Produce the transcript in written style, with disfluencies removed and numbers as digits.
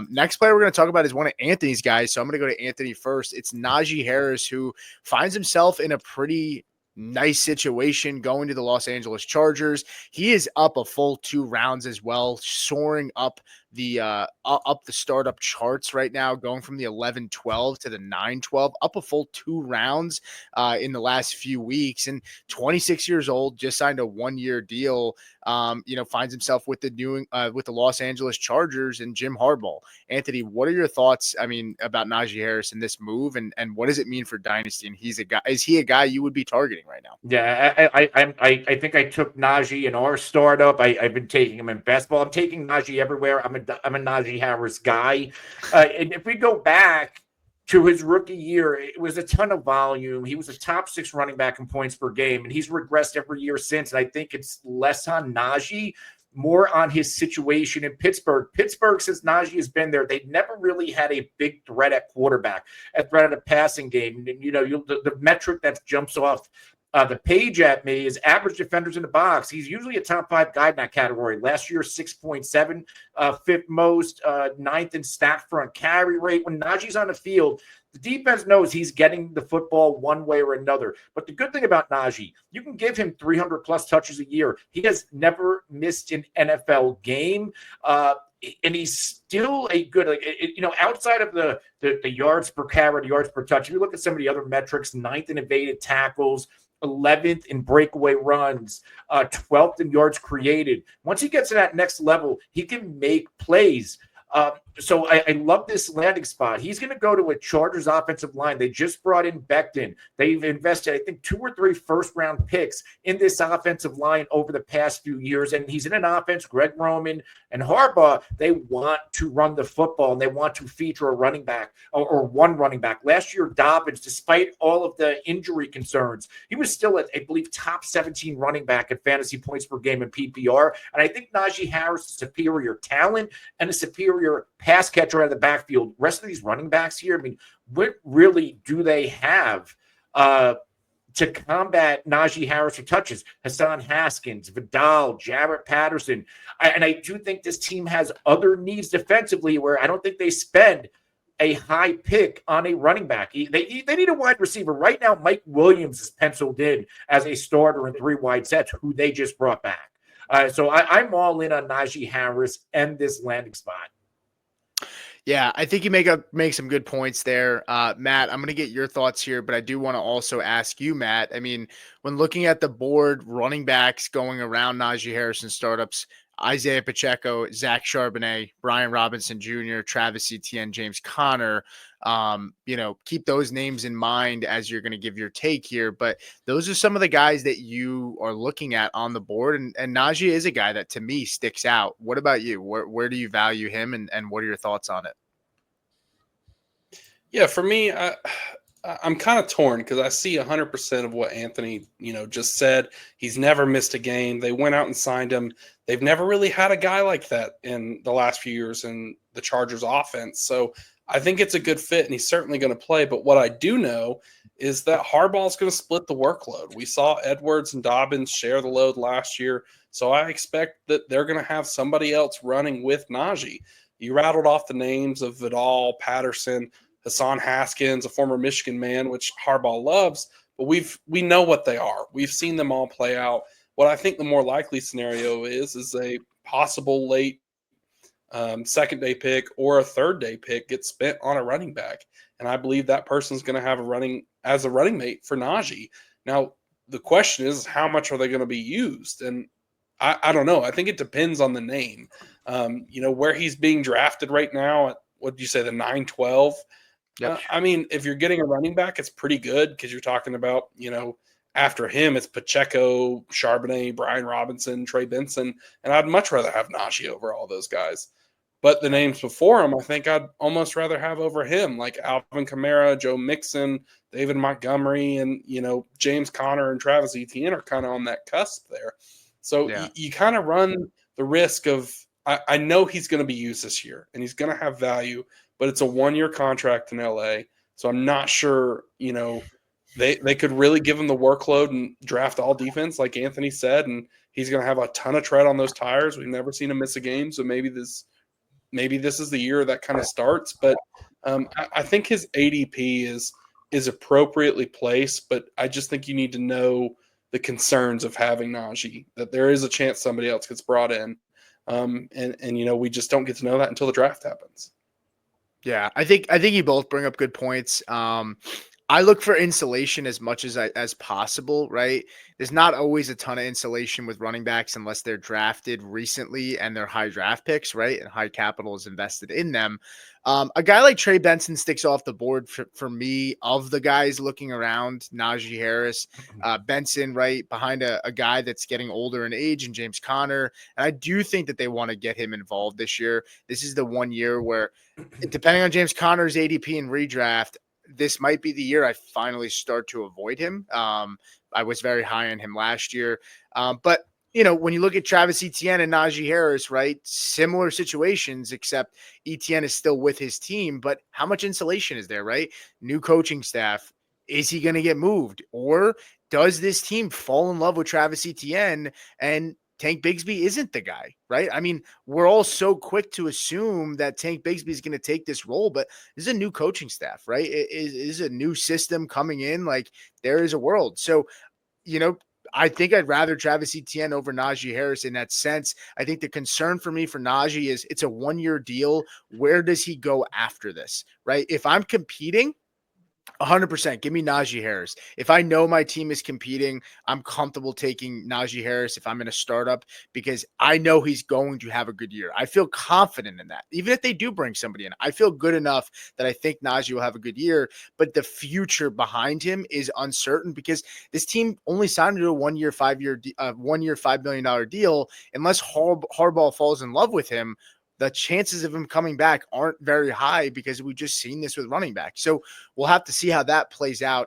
Next player we're going to talk about is one of Anthony's guys. So I'm going to go to Anthony first. It's Najee Harris, who finds himself in a pretty nice situation going to the Los Angeles Chargers. He is up a full 2 rounds as well, soaring up the startup charts right now, going from the 11-12 to the 9-12, up a full 2 rounds in the last few weeks. And 26 years old, just signed a 1-year deal. Finds himself with the Los Angeles Chargers and Jim Harbaugh. Anthony, what are your thoughts? About Najee Harris and this move, and what does it mean for Dynasty? And is he a guy you would be targeting right now? Yeah, I think I took Najee in our startup. I've been taking him in best ball. I'm taking Najee everywhere. I'm a Najee Harris guy. And if we go back to his rookie year, it was a ton of volume. He was a top 6 running back in points per game, and he's regressed every year since. And I think it's less on Najee, more on his situation in Pittsburgh. Pittsburgh, since Najee has been there, they've never really had a big threat at quarterback, a threat at a passing game. And, the metric that jumps off the page at me is average defenders in the box. He's usually a top 5 guy in that category. Last year, 6.7, 5th most, 9th in stack front carry rate. When Najee's on the field, the defense knows he's getting the football one way or another. But the good thing about Najee, you can give him 300-plus touches a year. He has never missed an NFL game. And he's still a good, outside of the yards per carry, yards per touch. If you look at some of the other metrics, 9th in evaded tackles, 11th in breakaway runs, 12th in yards created. Once he gets to that next level, he can make plays. So I love this landing spot. He's going to go to a Chargers offensive line. They just brought in Becton. They've invested, I think, 2 or 3 first-round picks in this offensive line over the past few years. And he's in an offense, Greg Roman and Harbaugh, they want to run the football, and they want to feature a running back or one running back. Last year, Dobbins, despite all of the injury concerns, he was still at, I believe, top 17 running back at fantasy points per game in PPR. And I think Najee Harris is superior talent and a superior pass catcher out of the backfield. Rest of these running backs here, what really do they have to combat Najee Harris for touches? Hassan Haskins, Vidal, Jarrett Patterson. And I do think this team has other needs defensively where I don't think they spend a high pick on a running back. They need a wide receiver. Right now, Mike Williams is penciled in as a starter in 3 wide sets, who they just brought back. So I'm all in on Najee Harris and this landing spot. Yeah, I think you make some good points there. Matt, I'm going to get your thoughts here, but I do want to also ask you, Matt. When looking at the board, running backs going around Najee Harrison startups, Isaiah Pacheco, Zach Charbonnet, Brian Robinson Jr., Travis Etienne, James Conner, keep those names in mind as you're going to give your take here. But those are some of the guys that you are looking at on the board. And Najee is a guy that, to me, sticks out. What about you? Where do you value him, and what are your thoughts on it? Yeah, for me, I'm kind of torn because I see 100% of what Anthony, just said. He's never missed a game. They went out and signed him. They've never really had a guy like that in the last few years in the Chargers offense. So I think it's a good fit, and he's certainly going to play. But what I do know is that Harbaugh is going to split the workload. We saw Edwards and Dobbins share the load last year. So I expect that they're going to have somebody else running with Najee. You rattled off the names of Vidal, Patterson, Hassan Haskins, a former Michigan man, which Harbaugh loves, but we know what they are. We've seen them all play out. What I think the more likely scenario is a possible late second-day pick or a third-day pick gets spent on a running back, and I believe that person's going to have a running mate for Najee. Now, the question is, how much are they going to be used? And I don't know. I think it depends on the name. Where he's being drafted right now at, what did you say, the 9-12? Yep. If you're getting a running back, it's pretty good because you're talking about, after him, it's Pacheco, Charbonnet, Brian Robinson, Trey Benson, and I'd much rather have Najee over all those guys. But the names before him, I think I'd almost rather have over him, like Alvin Kamara, Joe Mixon, David Montgomery, and, James Conner and Travis Etienne are kind of on that cusp there. So you kind of run the risk of, I know he's going to be used this year, and he's going to have value, but it's a 1-year contract in LA. So I'm not sure, they could really give him the workload and draft all defense, like Anthony said, and he's going to have a ton of tread on those tires. We've never seen him miss a game. So maybe this maybe this is the year that kind of starts. But I think his ADP is appropriately placed, but I just think you need to know the concerns of having Najee, that there is a chance somebody else gets brought in. And we just don't get to know that until the draft happens. Yeah, I think you both bring up good points. I look for insulation as much as possible, right? There's not always a ton of insulation with running backs unless they're drafted recently and they're high draft picks, right? And high capital is invested in them. A guy like Trey Benson sticks off the board for me of the guys looking around. Najee Harris, Benson, right behind a guy that's getting older in age, and James Conner. And I do think that they want to get him involved this year. This is the one year where, depending on James Conner's ADP and redraft, this might be the year I finally start to avoid him. I was very high on him last year. But, when you look at Travis Etienne and Najee Harris, right, similar situations, except Etienne is still with his team. But how much insulation is there, right? New coaching staff. Is he going to get moved? Or does this team fall in love with Travis Etienne and Tank Bigsby isn't the guy, right? I mean, we're all so quick to assume that Tank Bigsby is going to take this role, but this is a new coaching staff, right? It is a new system coming in. Like, there is a world. So, I think I'd rather Travis Etienne over Najee Harris in that sense. I think the concern for me for Najee is it's a 1-year deal. Where does he go after this, right? If I'm competing, 100%. Give me Najee Harris. If I know my team is competing, I'm comfortable taking Najee Harris if I'm in a startup because I know he's going to have a good year. I feel confident in that. Even if they do bring somebody in, I feel good enough that I think Najee will have a good year, but the future behind him is uncertain because this team only signed him to a 1-year, $5 million deal. Unless Harbaugh falls in love with him, the chances of him coming back aren't very high because we've just seen this with running back. So we'll have to see how that plays out.